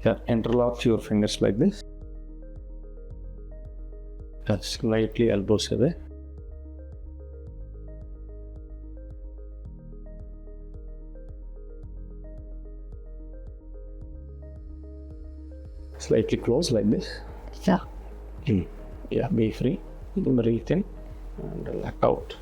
Yeah, interlock your fingers like this. Slightly elbows away. Slightly close like this. Yeah. Yeah, be free. Breathe in and let out.